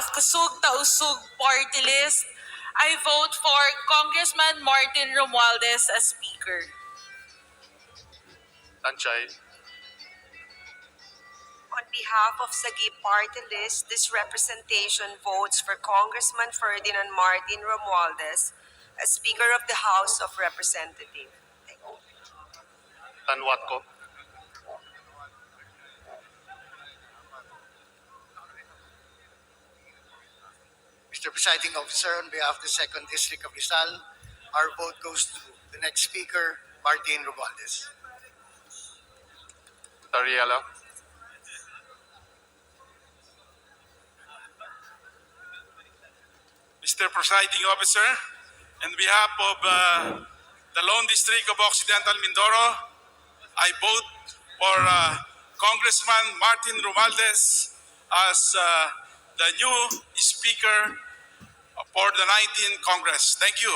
of Kusug Tausug Party List, I vote for Congressman Martin Romualdez as Speaker. Tanchay. On behalf of Sagi Party List, this representation votes for Congressman Ferdinand Martin Romualdez as Speaker of the House of Representatives. Thank you. Tanwatco. Mr. Presiding Officer, on behalf of the 2nd District of Rizal, our vote goes to the next speaker, Martin Romualdez. Tariela. Mr. Presiding Officer, on behalf of the Lone District of Occidental Mindoro, I vote for Congressman Martin Romualdez as the new Speaker for the 19th Congress. Thank you.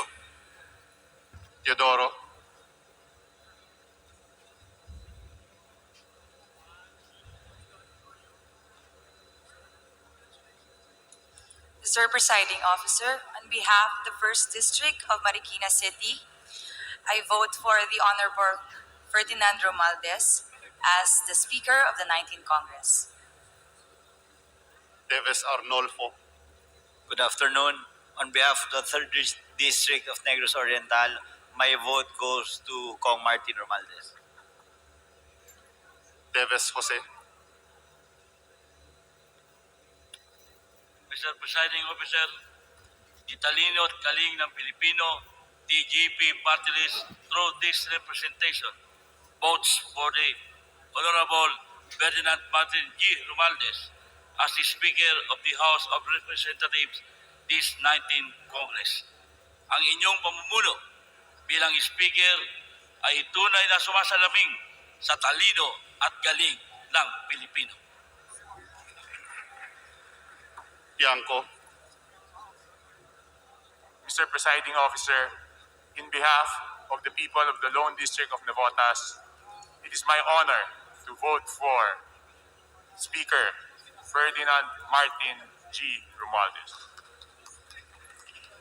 Teodoro. Mr. Presiding Officer, on behalf of the 1st District of Marikina City, I vote for the Honorable Ferdinand Romualdez as the Speaker of the 19th Congress. Teves Arnolfo. Good afternoon. On behalf of the 3rd District of Negros Oriental, my vote goes to Kong Martin Romualdez. Teves Jose. Mr. Presiding Officer, di talino at galing ng Pilipino, TGP Party List through this representation votes for the Honorable Ferdinand Martin G. Romualdez as the Speaker of the House of Representatives this 19th Congress. Ang inyong pamumuno bilang Speaker ay tunay na sumasalamin sa talino at galing ng Pilipino. Bianco. Mr. Presiding Officer, in behalf of the people of the Lone District of Navotas, it is my honor to vote for Speaker Ferdinand Martin G. Romualdez.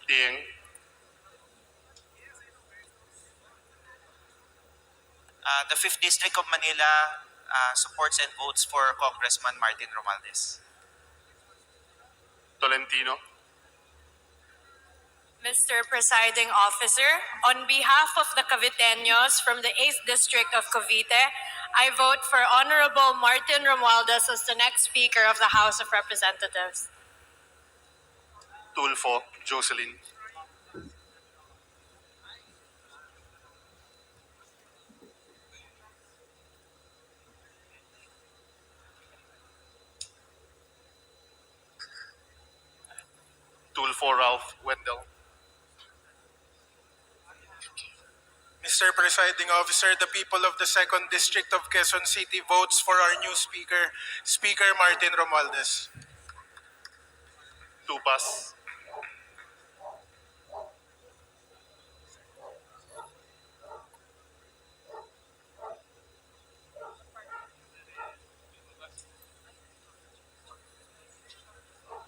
Ting. The 5th District of Manila supports and votes for Congressman Martin Romualdez. Tolentino. Mr. Presiding Officer, on behalf of the Caviteños from the 8th District of Cavite, I vote for Honorable Martin Romualdez as the next Speaker of the House of Representatives. Tulfo Jocelyn. Tulfo Ralph Wendell. Mr. Presiding Officer, the people of the 2nd District of Quezon City votes for our new Speaker, Speaker Martin Romualdez. Tupas.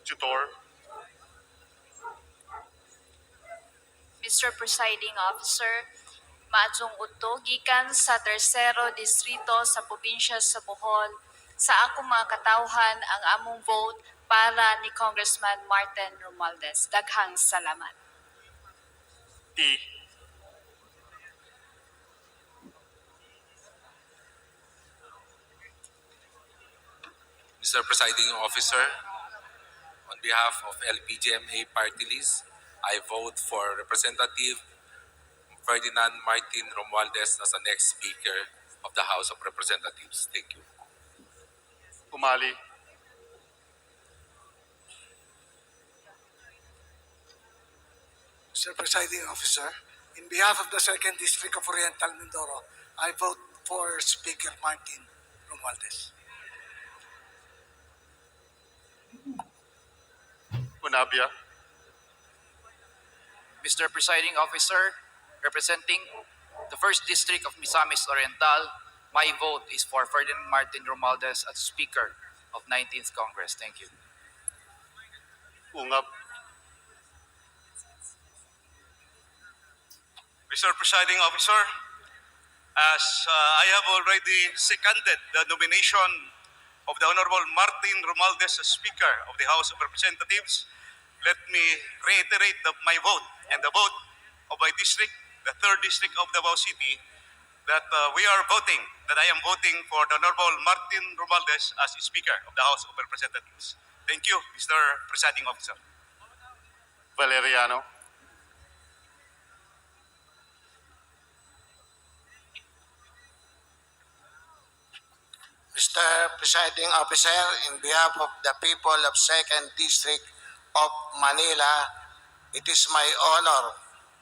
Tutor. Mr. Presiding Officer, maadtong udto gikan sa 3rd Distrito sa Probinsya sa Bohol, sa akong mga katawhan ang among vote para ni Congressman Martin Romualdez. Daghang salamat. T. Mr. Presiding Officer, on behalf of LPGMA Party List, I vote for Representative Ferdinand Martin Romualdez as the next Speaker of the House of Representatives. Thank you. Umali. Mr. Presiding Officer, in behalf of the 2nd District of Oriental Mindoro, I vote for Speaker Martin Romualdez. Unabia. Mr. Presiding Officer, representing the 1st District of Misamis Oriental, my vote is for Ferdinand Martin Romualdez as Speaker of 19th Congress. Thank you. Ungab. Mr. Presiding Officer, as I have already seconded the nomination of the Honorable Martin Romualdez as Speaker of the House of Representatives, let me reiterate my vote and the vote of my district, the 3rd District of Davao City, that I am voting for the Honorable Martin Romualdez as Speaker of the House of Representatives. Thank you, Mr. Presiding Officer. Valeriano. Mr. Presiding Officer, in behalf of the people of 2nd District of Manila, it is my honor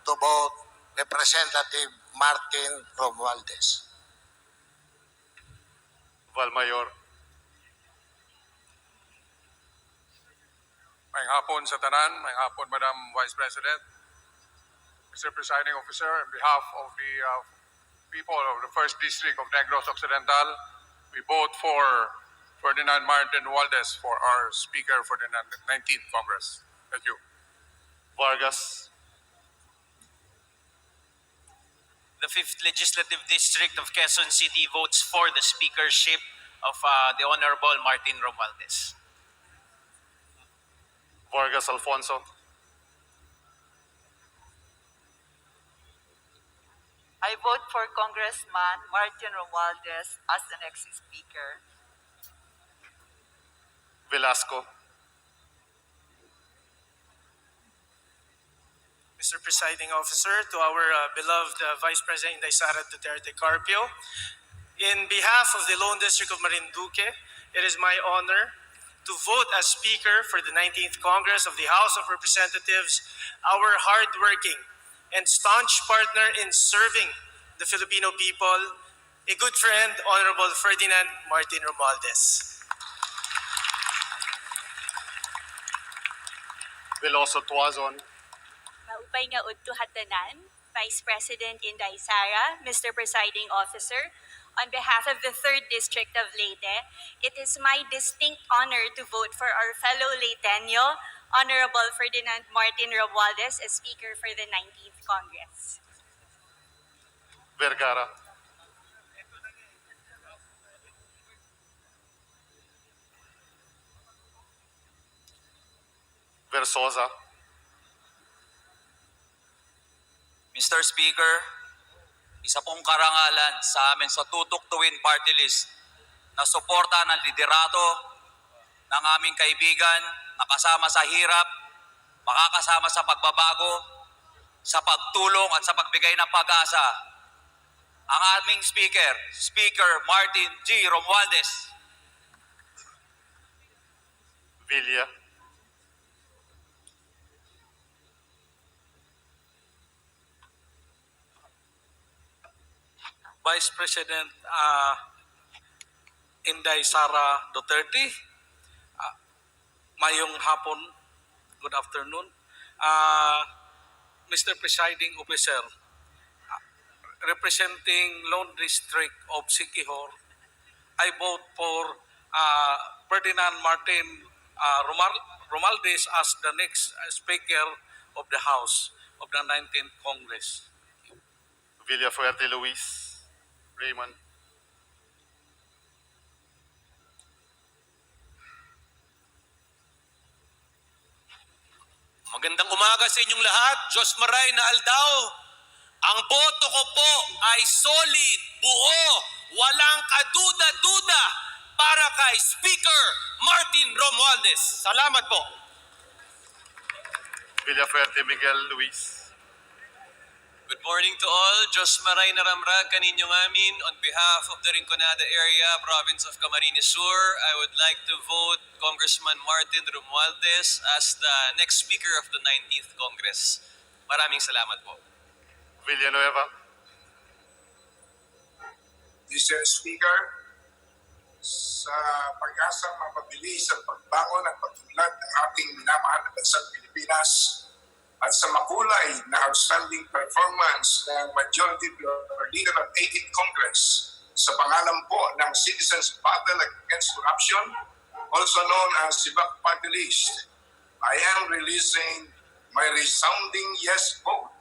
to vote Representative Martin Romualdez. Valmayor. Mayang hapon sa tanan, mayang hapon Madam Vice President. Mr. Presiding Officer, on behalf of the people of the 1st District of Negros Occidental, we vote for Ferdinand Martin Romualdez for our Speaker for the 19th Congress. Thank you. Vargas. The 5th Legislative District of Quezon City votes for the speakership of the Honorable Martin Romualdez. Vargas Alfonso. I vote for Congressman Martin Romualdez as the next speaker. Velasco. Mr. Presiding Officer, to our beloved Vice President Inday Sara Duterte Carpio, in behalf of the Lone District of Marinduque, it is my honor to vote as Speaker for the 19th Congress of the House of Representatives, our hardworking and staunch partner in serving the Filipino people, a good friend, Honorable Ferdinand Martin Romualdez. Veloso Tuazon. Maupay nga udto hatanan, Vice President Inday Sara, Mr. Presiding Officer, on behalf of the 3rd District of Leyte, it is my distinct honor to vote for our fellow Leyteño, Honorable Ferdinand Martin Romualdez as Speaker for the 19th Congress. Vergara. Versosa. Mr. Speaker, isa pong karangalan sa amin sa Tutok Tuwin Party List na suporta ng liderato ng aming kaibigan na kasama sa hirap, makakasama sa pagbabago, sa pagtulong at sa pagbigay ng pag-asa. Ang aming Speaker, Speaker Martin G. Romualdez. Villa. Vice President Inday Sara Duterte, mayong hapon, good afternoon. Mr. Presiding Officer, representing Lone District of Siquijor, I vote for Ferdinand Martin Romualdez as the next Speaker of the House of the 19th Congress. Villafuerte Luis. Raymond. Magandang umaga sa inyong lahat. Diyos Maray na Aldao. Ang boto ko po ay solid, buo, walang kaduda-duda para kay Speaker Martin Romualdez. Salamat po. Villafuerte Miguel Luis. Good morning to all. Diyos Maray na Ramrag kaninyo amin. On behalf of the Rinconada area, province of Camarines Sur, I would like to vote Congressman Martin Romualdez as the next Speaker of the 19th Congress. Maraming salamat po. Villanueva. Mr. Speaker, sa pag-asang mapabilis ang pagbangon at pagtunlad ng ating minamahal na bansang Pilipinas, at sa makulay na outstanding performance ng Majority Leader of 18th Congress sa pangalan po ng Citizens Battle Against Corruption, also known as SIBAC Party List, I am releasing my resounding yes vote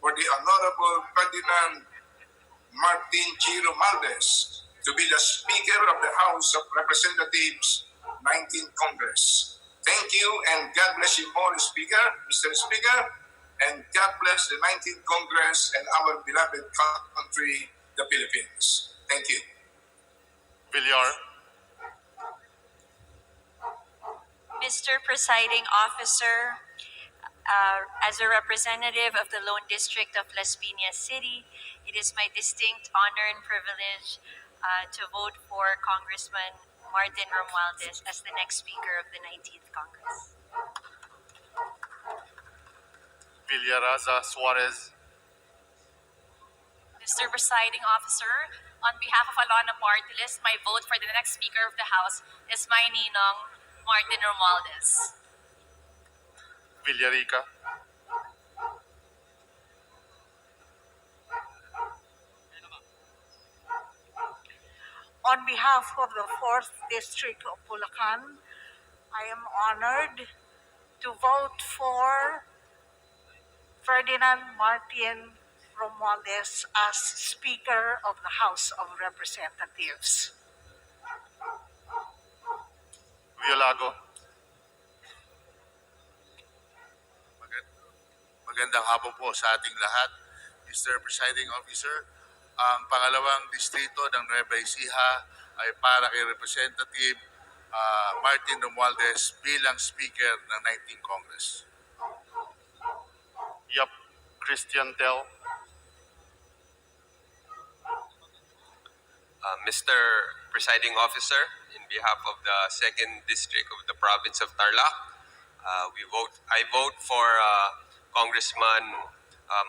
for the Honorable Ferdinand Martin G. Romualdez to be the Speaker of the House of Representatives, 19th Congress. Thank you and God bless you more, Mr. Speaker, and God bless the 19th Congress and our beloved country, the Philippines. Thank you. Villar, Mr. Presiding Officer, as a representative of the Lone District of Las Piñas City, it is my distinct honor and privilege to vote for Congressman Martin Romualdez as the next Speaker of the 19th Congress. Villaraza Suarez, Mr. Presiding Officer, on behalf of Alana Party List, my vote for the next Speaker of the House is my ninong, Martin Romualdez. Villarica, On behalf of the 4th District of Bulacan, I am honored to vote for Ferdinand Martin Romualdez as Speaker of the House of Representatives. Violago, Magandang hapon po sa ating lahat, Mr. Presiding Officer. Ang pangalawang distrito ng Nueva Ecija ay para kay Representative Martin Romualdez bilang Speaker ng 19th Congress. Yap Christian Tel, Mr. Presiding Officer, in behalf of the 2nd District of the Province of Tarlac, I vote for Congressman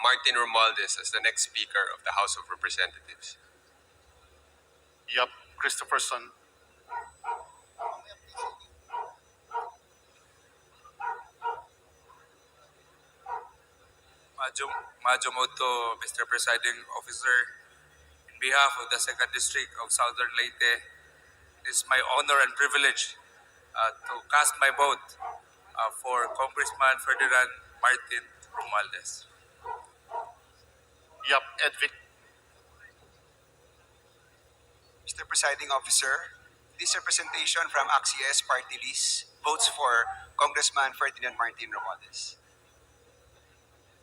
Martin Romualdez as the next Speaker of the House of Representatives. Yap Christopherson, Madjo Moto, Mr. Presiding Officer. In behalf of the 2nd District of Southern Leyte, it is my honor and privilege to cast my vote for Congressman Ferdinand Martin Romualdez. Yap Edvic, Mr. Presiding Officer, this representation from AXIS Party List votes for Congressman Ferdinand Martin Romualdez.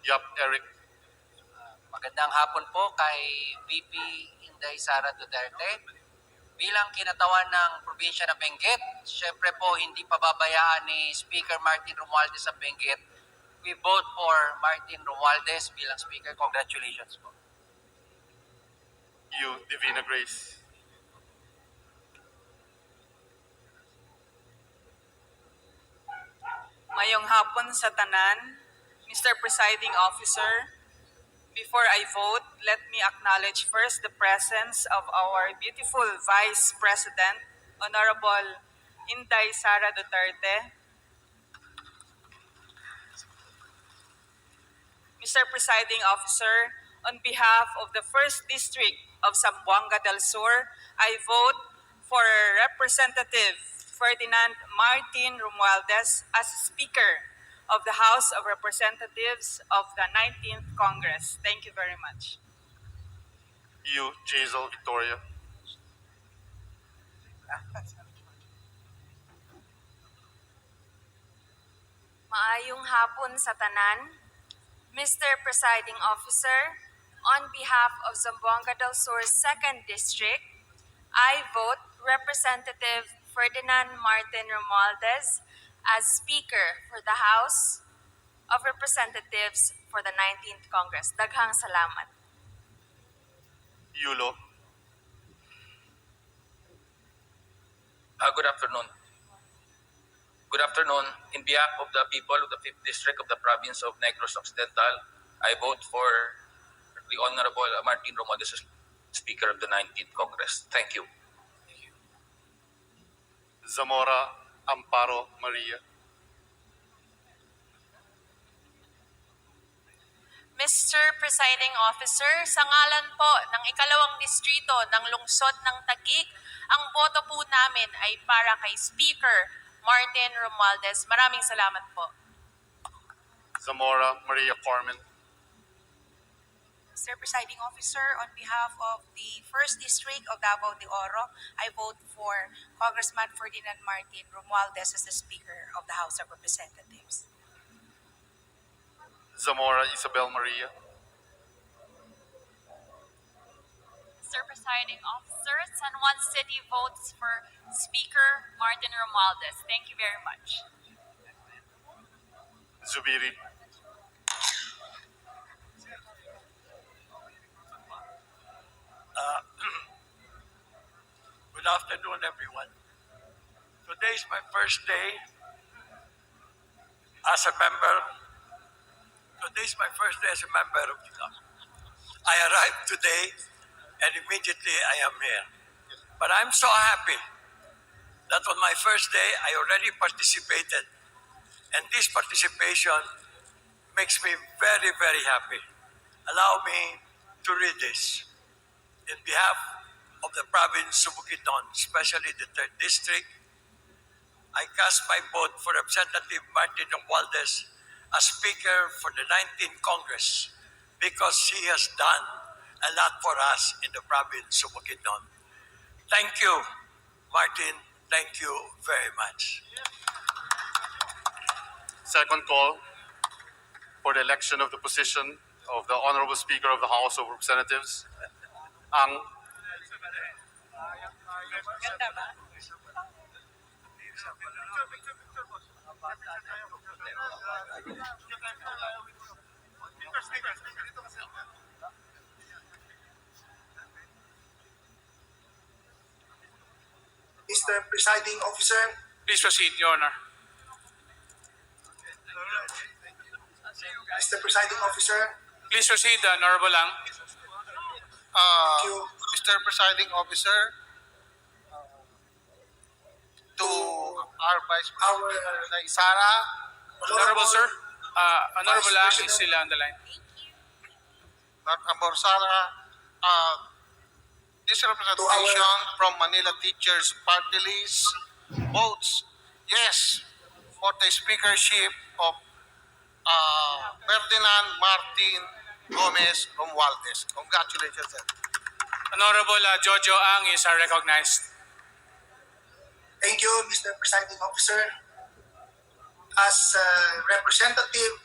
Yap Eric, Magandang hapon po kay VP Inday Sara Duterte. Bilang kinatawan ng probinsya ng Benguet, syempre po hindi pababayaan ni Speaker Martin Romualdez sa Benguet. We vote for Martin Romualdez bilang Speaker. Congratulations po. you Divina Grace, Mayong hapon sa tanan, Mr. Presiding Officer. Before I vote, let me acknowledge first the presence of our beautiful Vice President, Honorable Inday Sara Duterte. Mr. Presiding Officer, on behalf of the 1st District of Zamboanga del Sur, I vote for Representative Ferdinand Martin Romualdez as Speaker of the House of Representatives of the 19th Congress. Thank you very much. you Jazel Victoria, Maayong hapon sa tanan. Mr. Presiding Officer, on behalf of Zamboanga del Sur's 2nd District, I vote Representative Ferdinand Martin Romualdez as Speaker for the House of Representatives for the 19th Congress. Daghang salamat. Yulo, Good afternoon. Good afternoon. In behalf of the people of the 5th District of the Province of Negros Occidental, I vote for the Honorable Martin Romualdez as Speaker of the 19th Congress. Thank you. Zamora Amparo Maria, Mr. Presiding Officer, sa ngalan po ng ikalawang distrito ng lungsod ng Taguig, ang boto po namin ay para kay Speaker Martin Romualdez. Maraming salamat po. Zamora Maria Carmen, Mr. Presiding Officer, on behalf of the 1st District of Davao de Oro, I vote for Congressman Ferdinand Martin Romualdez as the Speaker of the House of Representatives. Zamora Isabel Maria, Mr. Presiding Officer, San Juan City votes for Speaker Martin Romualdez. Thank you very much. Zubiri, Good afternoon, everyone. Today is my first day as a member. Today is my first day as a member of the Council. I arrived today and immediately I am here. But I'm so happy that on my first day I already participated, and this participation makes me very, very happy. Allow me to read this. In behalf of the province of Bukidnon, especially the 3rd District, I cast my vote for Representative Martin Romualdez as Speaker for the 19th Congress because he has done a lot for us in the province of Bukidnon. Thank you, Martin. Thank you very much. second call for the election of the position of the Honorable Speaker of the House of Representatives, ang Mr. Presiding Officer, Please proceed, Your Honor. Mr. Presiding Officer, Please proceed, Honorable Lang. thank you. Mr. Presiding Officer, to our Vice President Sara, Honorable Sir, Honorable Lang Vice is still on the line. Ambor Sara, this representation from Manila Teachers Party List votes yes for the speakership of Ferdinand Martin Gomez Romualdez. Congratulations, sir. Honorable Jojo Ang is recognized. Thank you, Mr. Presiding Officer. As a representative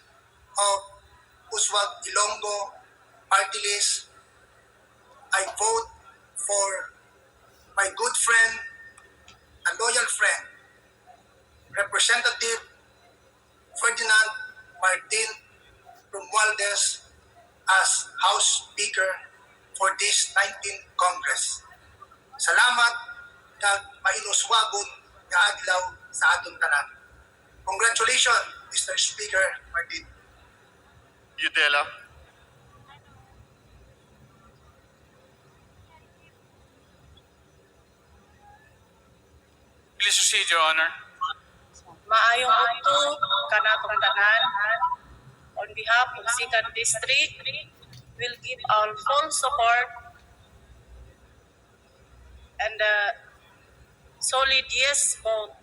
of Uswag Ilonggo Party List, I vote for my good friend and loyal friend, Representative Ferdinand Martin Romualdez as House Speaker for this 19th Congress. Salamat kag mainuswagon nga adlaw sa atong tanan. Congratulations, Mr. Speaker Martin. Udela, Please proceed, Your Honor. Maayong uto kanatong tanan. On behalf of 2nd District, will give our full support and solid yes vote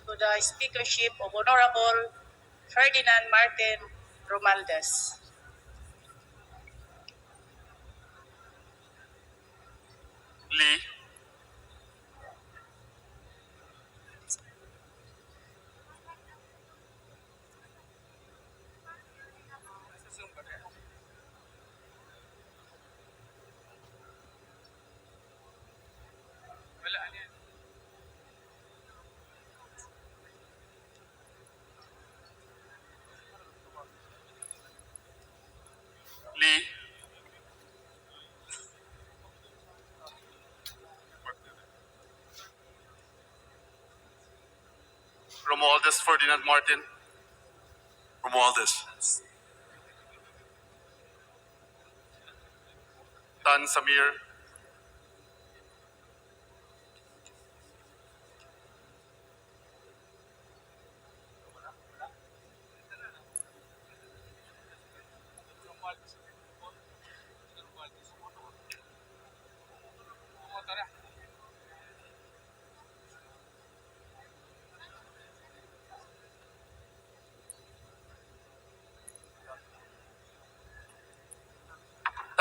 to the speakership of Honorable Ferdinand Martin Romualdez. Lee, Lee, Romualdez Ferdinand Martin, Romualdez, Tan Samir,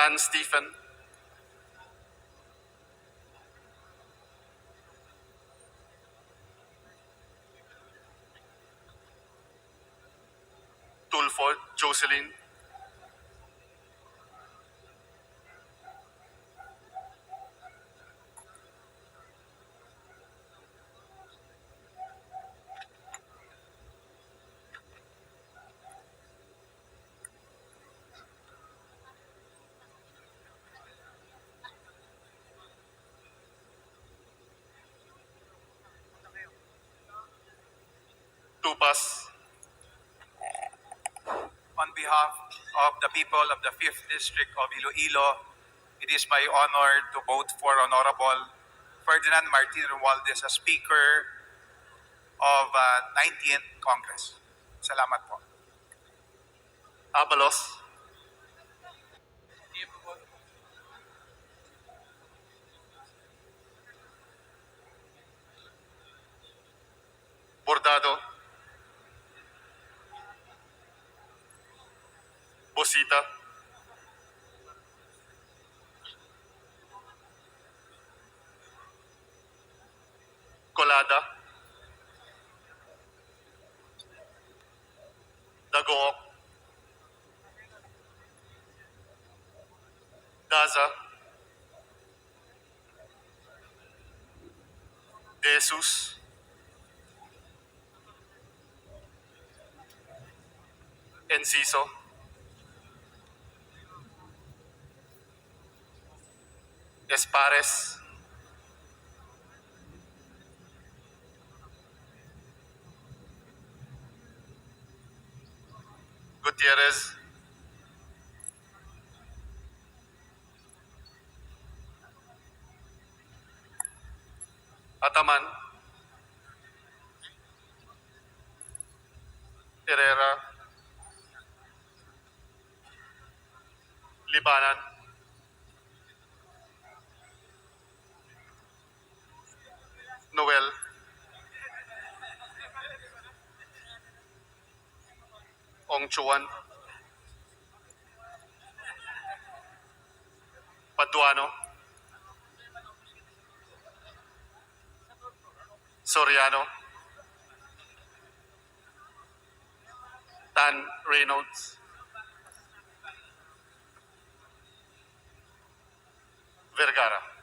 Tan Stephen, Tulfo Jocelyn, Tupas, On behalf of the people of the 5th District of Iloilo, it is my honor to vote for Honorable Ferdinand Martin Romualdez as Speaker of 19th Congress. Salamat po. Abalos, Bordado, Bosita, Colada, Dagook, Daza, Jesus, Enciso, Espares, Gutierrez, Ataman, Herrera, Libanan, Noel, Ong Chuan, Paduano, Soriano, Tan Reynolds, Vergara.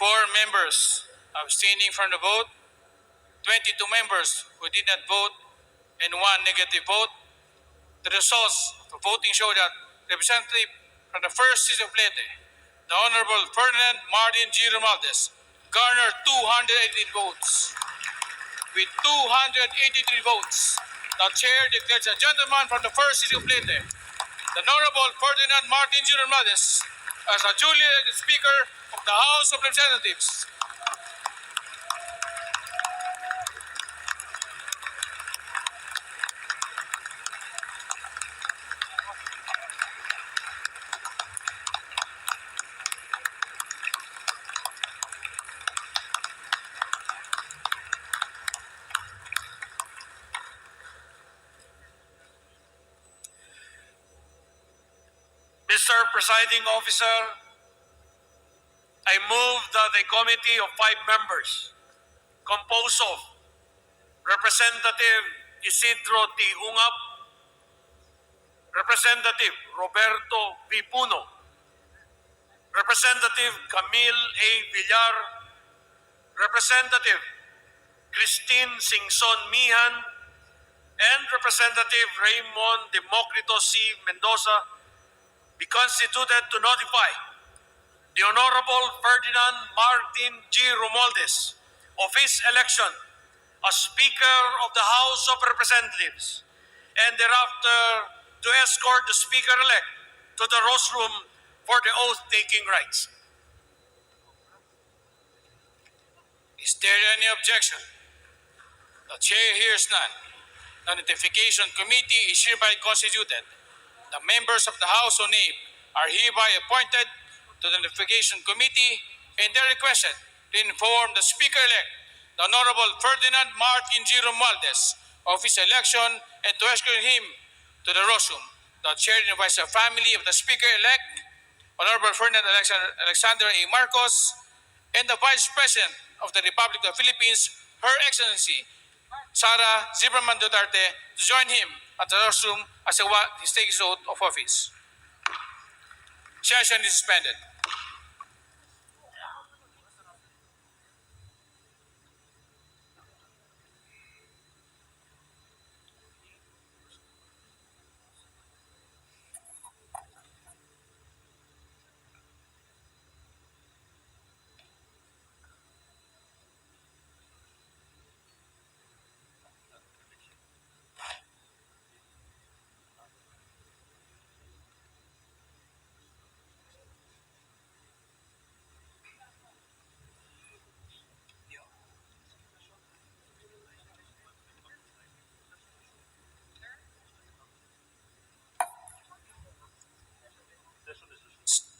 4 members abstaining from the vote, 22 members who did not vote, and 1 negative vote. The results of the voting show that Representative from the 1st District of Leyte, the Honorable Ferdinand Martin G. Romualdez, garnered 288 votes. With 283 votes, the chair declares a gentleman from the 1st District of Leyte, the Honorable Ferdinand Martin G. Romualdez, as a duly elected Speaker of the House of Representatives. Mr. Presiding Officer, I move that a committee of 5 members composed of Representative Isidro T. Ungap, Representative Roberto V. Puno, Representative Camille A. Villar, Representative Christine Singson Mihan, and Representative Raymond Democrito C. Mendoza be constituted to notify the Honorable Ferdinand Martin G. Romualdez of his election as Speaker of the House of Representatives, and thereafter to escort the Speaker-elect to the rostrum for the oath-taking rites. Is there any objection? The chair hears none. The notification committee is hereby constituted. The members of the House so named are hereby appointed to the notification committee, and they are requested to inform the Speaker-elect, the Honorable Ferdinand Martin G. Romualdez, of his election and to escort him to the rostrum. The chair invites the family of the Speaker-elect, Honorable Ferdinand Alexander A. Marcos, and the Vice President of the Republic of the Philippines, Her Excellency Sara Zimmerman Duterte, to join him at the rostrum as he takes his oath of office. Session is suspended.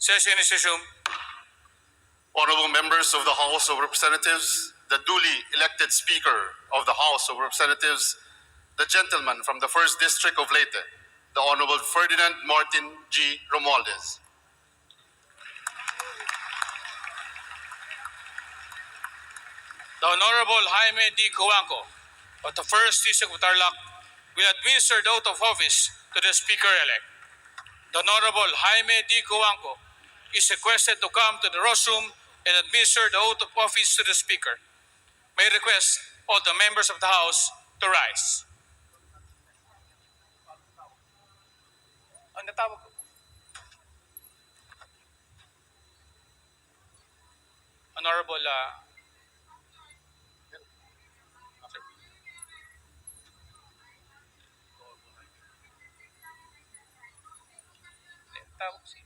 Session is resumed. Honorable members of the House of Representatives, the duly elected Speaker of the House of Representatives, the gentleman from the 1st District of Leyte, the Honorable Ferdinand Martin G. Romualdez. The Honorable Jaime D. Coanco of the 1st District of Tarlac will administer the oath of office to the Speaker-elect. The Honorable Jaime D. Coanco is requested to come to the rostrum and administer the oath of office to the Speaker. May I request all the members of the House to rise. Ang natawag ko. Honorable tawag si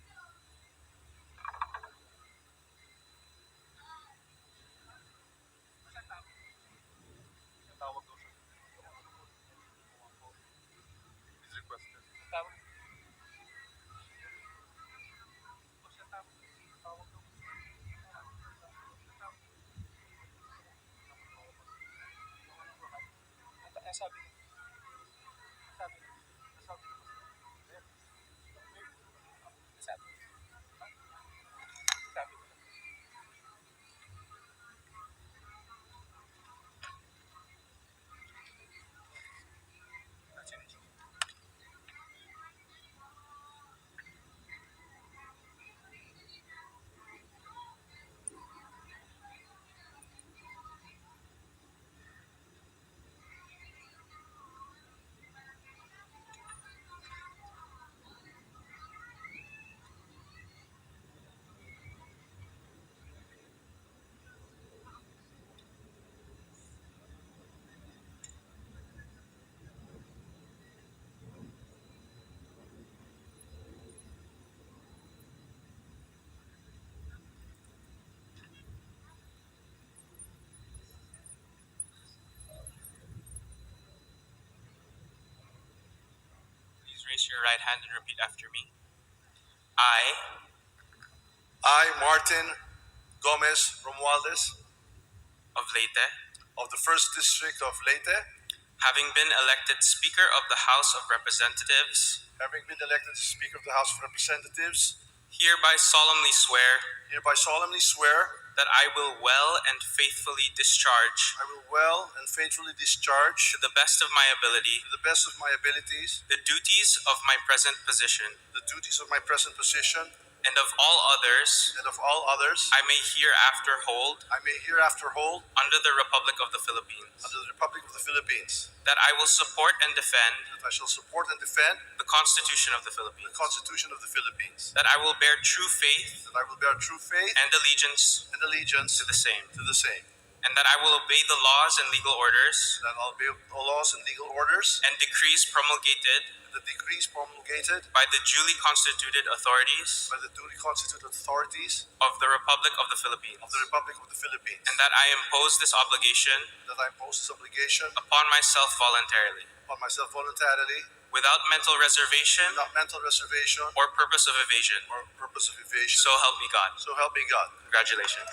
sabi sabi your right hand and repeat after me. I, Martin Gomez Romualdez of Leyte, of the 1st District of Leyte, having been elected Speaker of the House of Representatives, having been elected Speaker of the House of Representatives, hereby solemnly swear that I will well and faithfully discharge, I will well and faithfully discharge, to the best of my ability, to the best of my abilities, the duties of my present position, the duties of my present position, and of all others and of all others I may hereafter hold under the Republic of the Philippines. the Republic of the Philippines, That I will support and defend that I shall support and defend the Constitution of the the Philippines. Constitution of the Philippines, That I will bear true faith that I will bear true faith and allegiance and allegiance to the same. and that I will obey the laws and legal orders that I'll obey all laws and legal orders and decrees promulgated and the decrees promulgated by the duly constituted authorities by the duly constituted authorities of the Republic of the Philippines. And that I impose this obligation upon myself voluntarily, without mental reservation or purpose of evasion. So help me God. So help me God. Congratulations.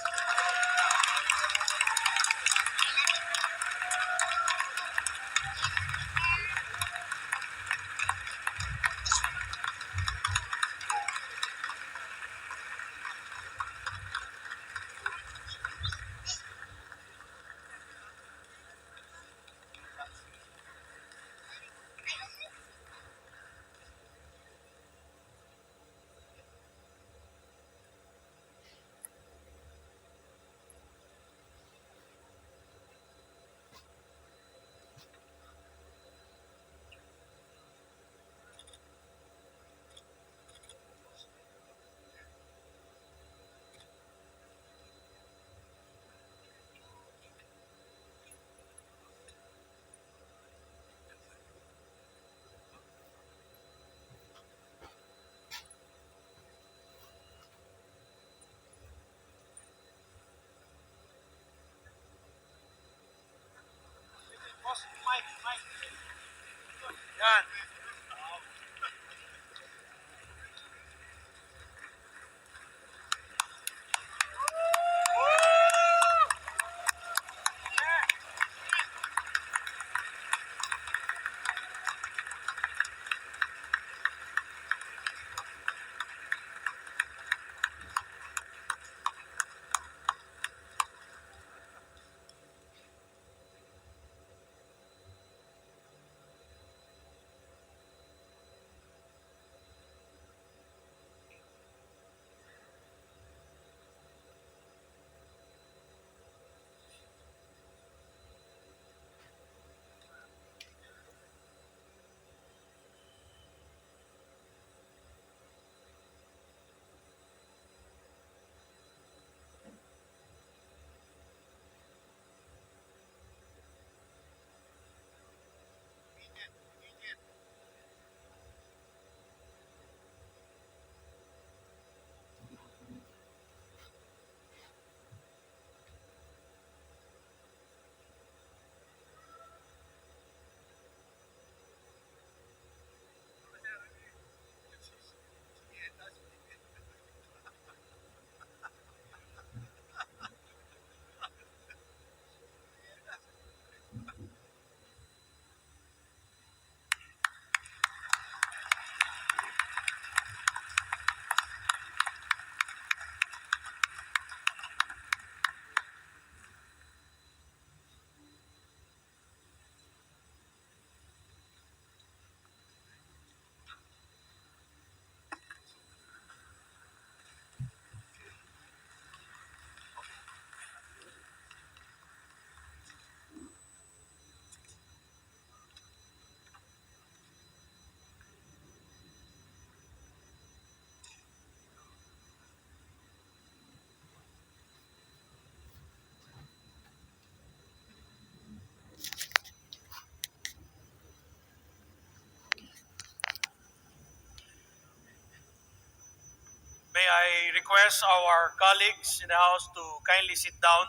May I request our colleagues in the House to kindly sit down.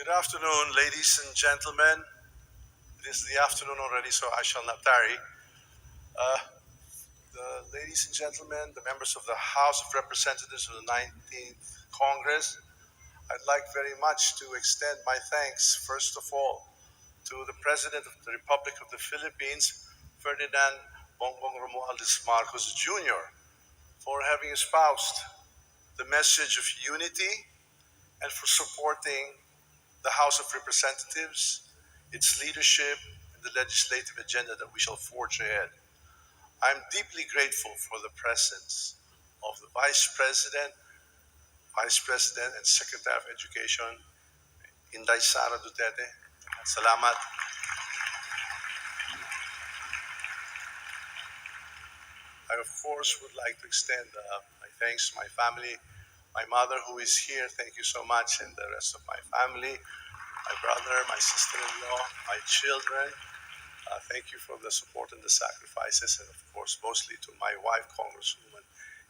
Good afternoon, ladies and gentlemen. It is the afternoon already, so I shall not tarry. Ladies and gentlemen, the members of the House of Representatives of the 19th Congress, I'd like very much to extend my thanks, first of all, to the President of the Republic of the Philippines, Ferdinand Bongbong Romualdez Marcos Jr., for having espoused the message of unity and for supporting the House of Representatives, its leadership, and the legislative agenda that we shall forge ahead. I'm deeply grateful for the presence of the Vice President, and Secretary of Education, Inday Sara Duterte. Salamat. I, of course, would like to extend my thanks to my family, my mother who is here, thank you so much, and the rest of my family, my brother, my sister-in-law, my children. Thank you for the support and the sacrifices, and of course, mostly to my wife, Congresswoman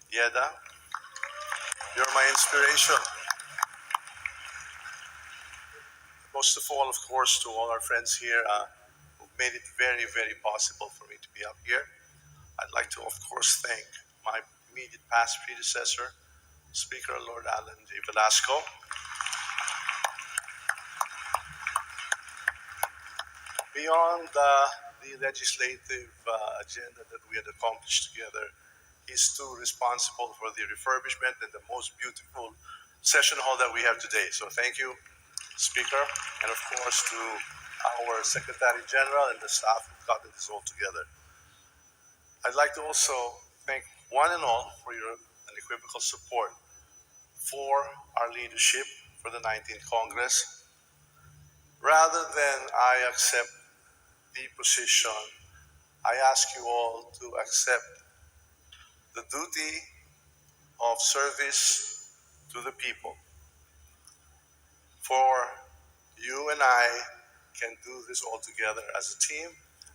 Yeda. You're my inspiration. Most of all, of course, to all our friends here who've made it very, very possible for me to be up here. I'd like to, of course, thank my immediate past predecessor, Speaker Lord Alan J. Velasco. Beyond the legislative agenda that we had accomplished together, he's too responsible for the refurbishment and the most beautiful session hall that we have today. So thank you, Speaker, and of course to our Secretary General and the staff who've gotten this all together. I'd like to also thank one and all for your unequivocal support for our leadership for the 19th Congress. Rather than I accept the position, I ask you all to accept the duty of service to the people. For you and I can do this all together as a team,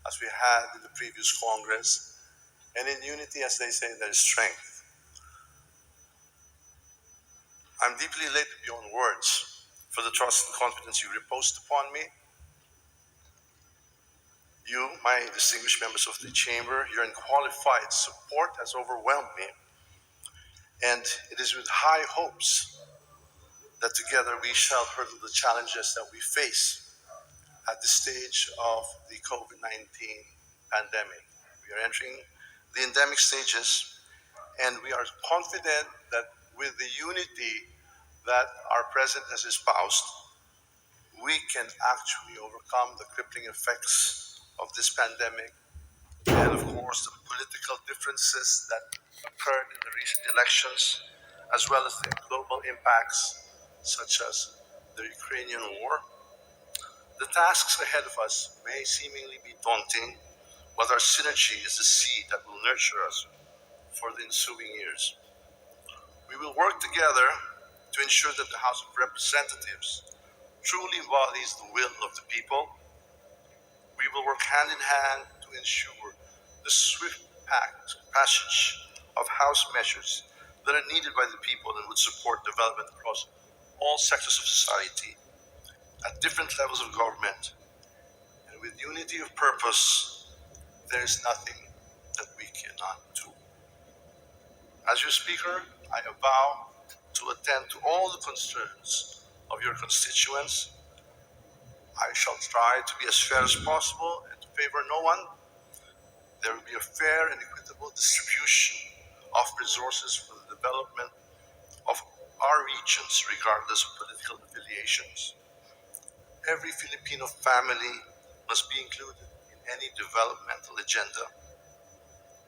as we had in the previous Congress, and in unity, as they say, there is strength. I'm deeply elated beyond words for the trust and confidence you reposed upon me. You, my distinguished members of the Chamber, your unqualified support has overwhelmed me. And it is with high hopes that together we shall hurdle the challenges that we face at this stage of the COVID-19 pandemic. We are entering the endemic stages, and we are confident that with the unity that our President has espoused, we can actually overcome the crippling effects of this pandemic and, of course, the political differences that occurred in the recent elections, as well as the global impacts such as the Ukrainian war. The tasks ahead of us may seemingly be daunting, but our synergy is the seed that will nurture us for the ensuing years. We will work together to ensure that the House of Representatives truly embodies the will of the people. We will work hand in hand to ensure the swift passage of House measures that are needed by the people and would support development across all sectors of society at different levels of government. And with unity of purpose, there is nothing that we cannot do. As your Speaker, I vow to attend to all the concerns of your constituents. I shall try to be as fair as possible and to favor no one. There will be a fair and equitable distribution of resources for the development of our regions, regardless of political affiliations. Every Filipino family must be included in any developmental agenda.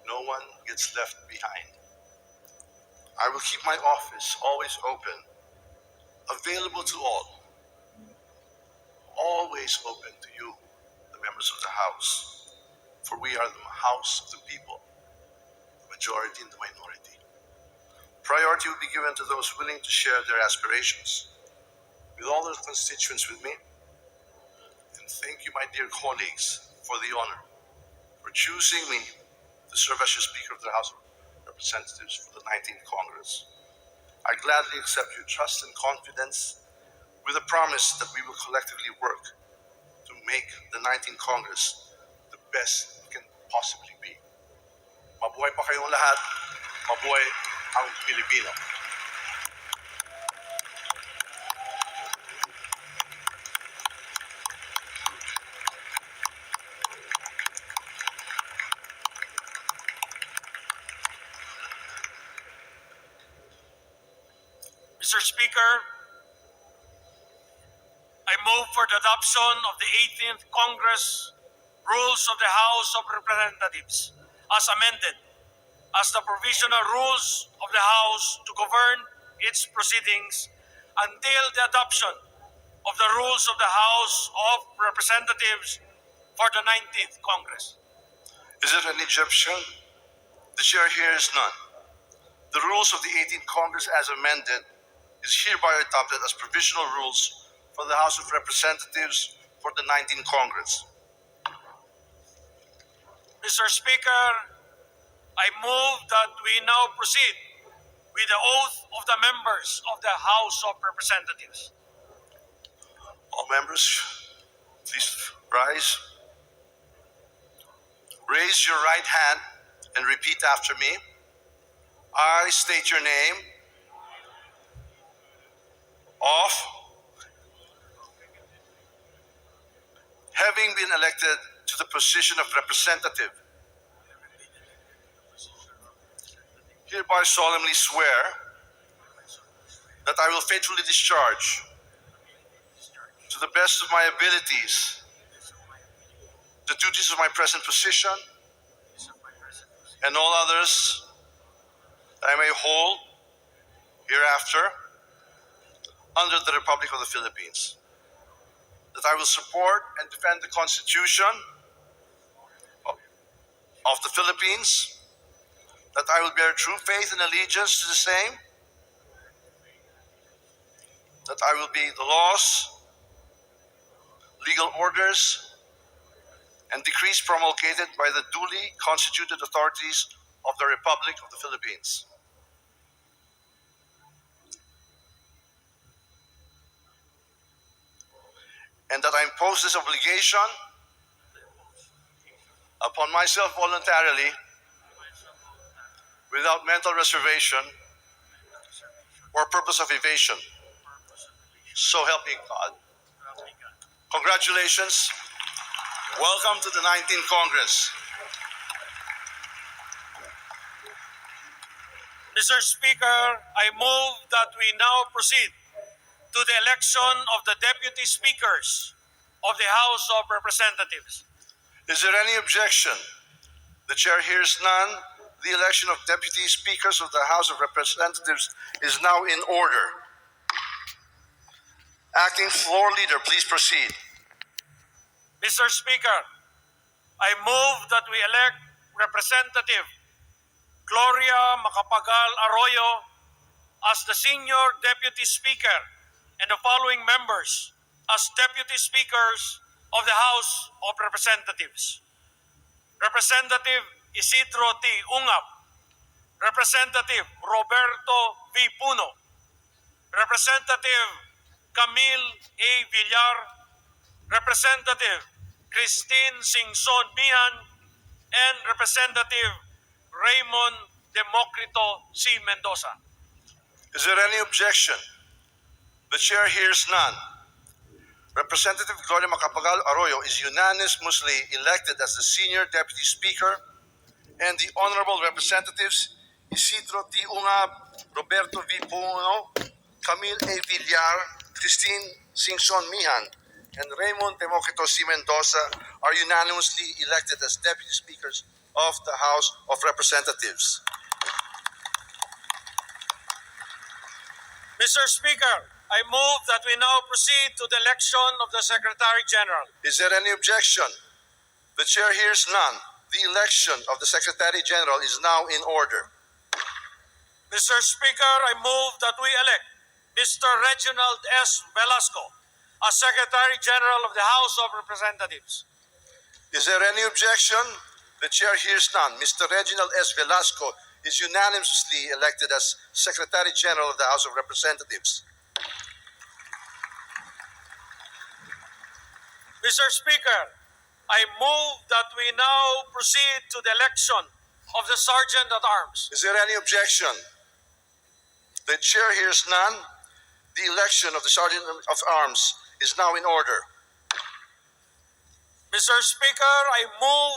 No one gets left behind. I will keep my office always open, available to all, always open to you, the members of the House, for we are the House of the people, the majority and the minority. Priority will be given to those willing to share their aspirations with all their constituents with me. And thank you, my dear colleagues, for the honor, for choosing me to serve as your Speaker of the House of Representatives for the 19th Congress. I gladly accept your trust and confidence with a promise that we will collectively work to make the 19th Congress the best it can possibly be. Mabuhay pa kayong lahat. Mabuhay ang Pilipino. Mr. Speaker, I move for the adoption of the 18th Congress Rules of the House of Representatives as amended as the provisional rules of the House to govern its proceedings until the adoption of the rules of the House of Representatives for the 19th Congress. Is there any objection? The chair hears none. The rules of the 18th Congress as amended is hereby adopted as provisional rules for the House of Representatives for the 19th Congress. Mr. Speaker, I move that we now proceed with the oath of the members of the House of Representatives. All members, please rise. Raise your right hand and repeat after me. I state your name. Of having been elected to the position of representative, hereby solemnly swear that I will faithfully discharge to the best of my abilities the duties of my present position and all others that I may hold hereafter under the Republic of the Philippines. That I will support and defend the Constitution of the Philippines. That I will bear true faith and allegiance to the same. That I will be the laws, legal orders, and decrees promulgated by the duly constituted authorities of the Republic of the Philippines. And that I impose this obligation upon myself voluntarily, without mental reservation or purpose of evasion. So help me God. Congratulations. Welcome to the 19th Congress. Mr. Speaker, I move that we now proceed to the election of the deputy speakers of the House of Representatives. Is there any objection? The chair hears none. The election of deputy speakers of the House of Representatives is now in order. Acting Floor Leader, please proceed. Mr. Speaker, I move that we elect Representative Gloria Macapagal Arroyo as the Senior Deputy Speaker and the following members as Deputy Speakers of the House of Representatives. Representative Isidro T. Ungab, Representative Roberto V. Puno, Representative Camille A. Villar, Representative Christine Singson Mihan, and Representative Raymond Democrito C. Mendoza. Is there any objection? The chair hears none. Representative Gloria Macapagal Arroyo is unanimously elected as the Senior Deputy Speaker, and the Honorable Representatives Isidro T. Ungab, Roberto V. Puno, Camille A. Villar, Christine Singson Mihan, and Raymond Democrito C. Mendoza are unanimously elected as Deputy Speakers of the House of Representatives. Mr. Speaker, I move that we now proceed to the election of the Secretary General. Is there any objection? The chair hears none. The election of the Secretary General is now in order. Mr. Speaker, I move that we elect Mr. Reginald S. Velasco as Secretary General of the House of Representatives. Is there any objection? The chair hears none. Mr. Reginald S. Velasco is unanimously elected as Secretary General of the House of Representatives. Mr. Speaker, I move that we now proceed to the election of the Sergeant at Arms. Is there any objection? The chair hears none. The election of the Sergeant of Arms is now in order. Mr. Speaker, I move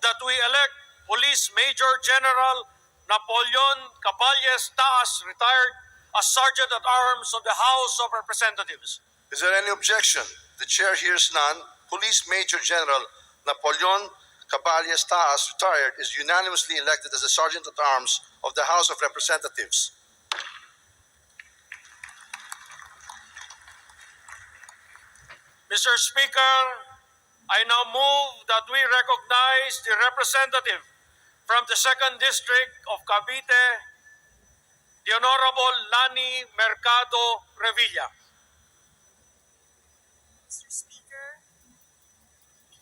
that we elect Police Major General Napoleon Caballes Taas, retired, as Sergeant at Arms of the House of Representatives. Is there any objection? The chair hears none. Police Major General Napoleon Caballes Taas, retired, is unanimously elected as the Sergeant at Arms of the House of Representatives. Mr. Speaker, I now move that we recognize the representative from the 2nd District of Cavite, the Honorable Lani Mercado Revilla.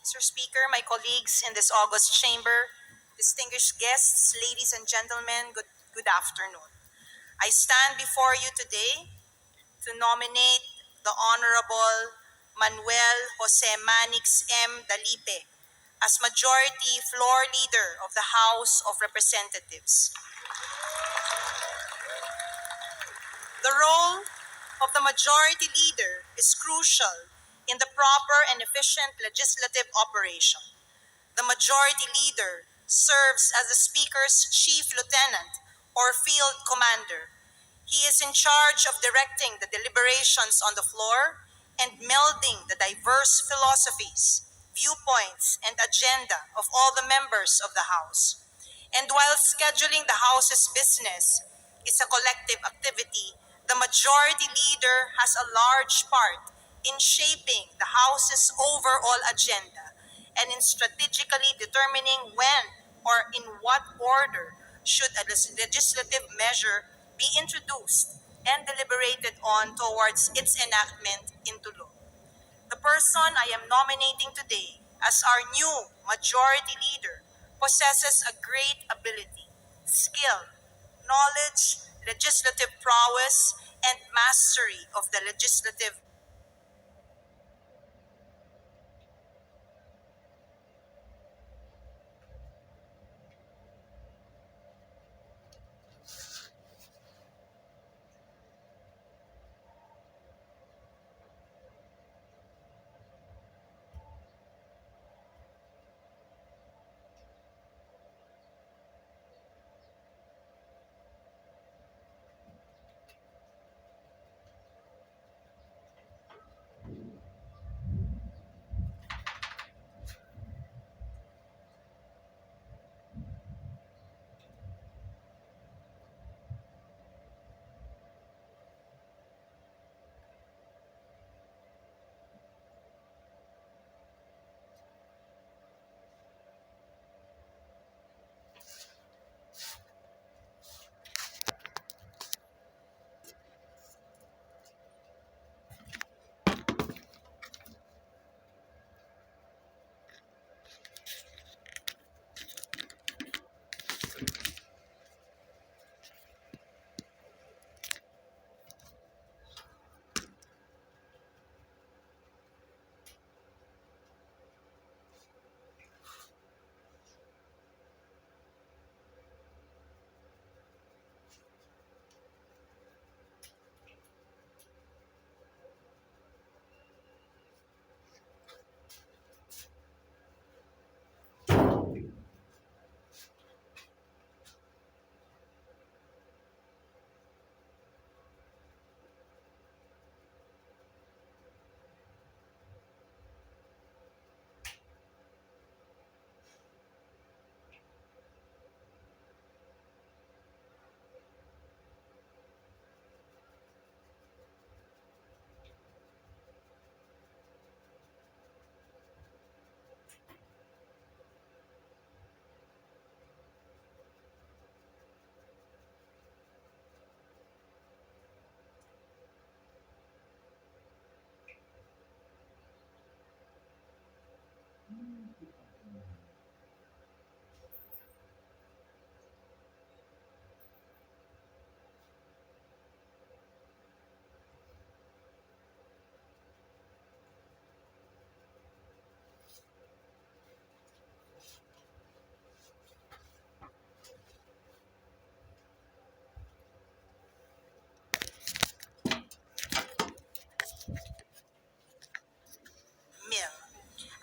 Mr. Speaker, my colleagues in this august chamber, distinguished guests, ladies and gentlemen, good afternoon. I stand before you today to nominate the Honorable Manuel Jose Manix M. Dalipe as Majority Floor Leader of the House of Representatives. The role of the Majority Leader is crucial in the proper and efficient legislative operation. The Majority Leader serves as the Speaker's Chief Lieutenant or Field Commander. He is in charge of directing the deliberations on the floor and melding the diverse philosophies, viewpoints, and agenda of all the members of the House. And while scheduling the House's business is a collective activity, the Majority Leader has a large part in shaping the House's overall agenda and in strategically determining when or in what order should a legislative measure be introduced and deliberated on towards its enactment into law. The person I am nominating today as our new Majority Leader possesses a great ability, skill, knowledge, legislative prowess, and mastery of the legislative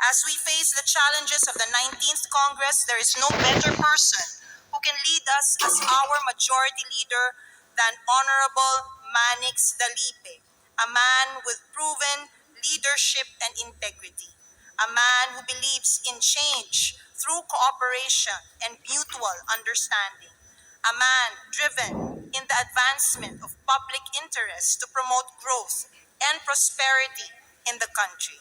As we face the challenges of the 19th Congress, there is no better person who can lead us as our majority leader than Honorable Manix Dalipe, a man with proven leadership and integrity, a man who believes in change through cooperation and mutual understanding, a man driven in the advancement of public interest to promote growth and prosperity in the country.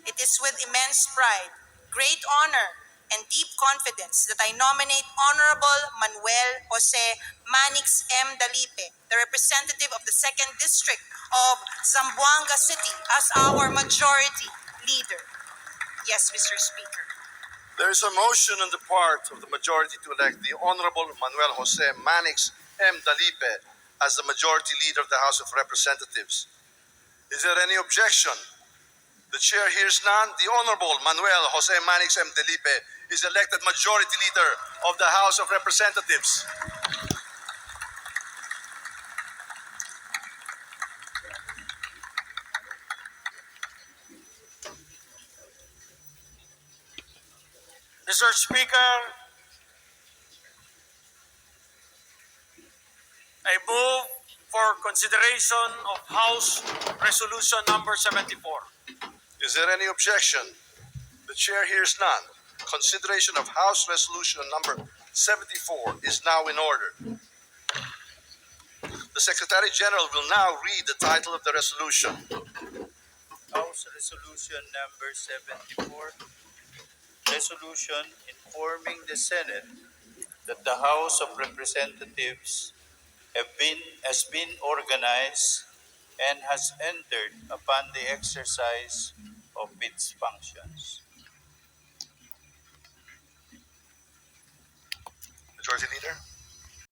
It is with immense pride, great honor, and deep confidence that I nominate Honorable Manuel Jose Manix M. Dalipe, the representative of the 2nd District of Zamboanga City, as our majority leader. Yes, Mr. Speaker. There is a motion on the part of the majority to elect the Honorable Manuel Jose Manix M. Dalipe as the majority leader of the House of Representatives. Is there any objection? The chair hears none. The Honorable Manuel Jose Manix M. Dalipe is elected majority leader of the House of Representatives. Mr. Speaker, I move for consideration of House Resolution number 74. Is there any objection? The chair hears none. Consideration of House Resolution number 74 is now in order. The Secretary General will now read the title of the resolution. House Resolution number 74, resolution informing the Senate that the House of Representatives has been organized and has entered upon the exercise of its functions. Majority Leader?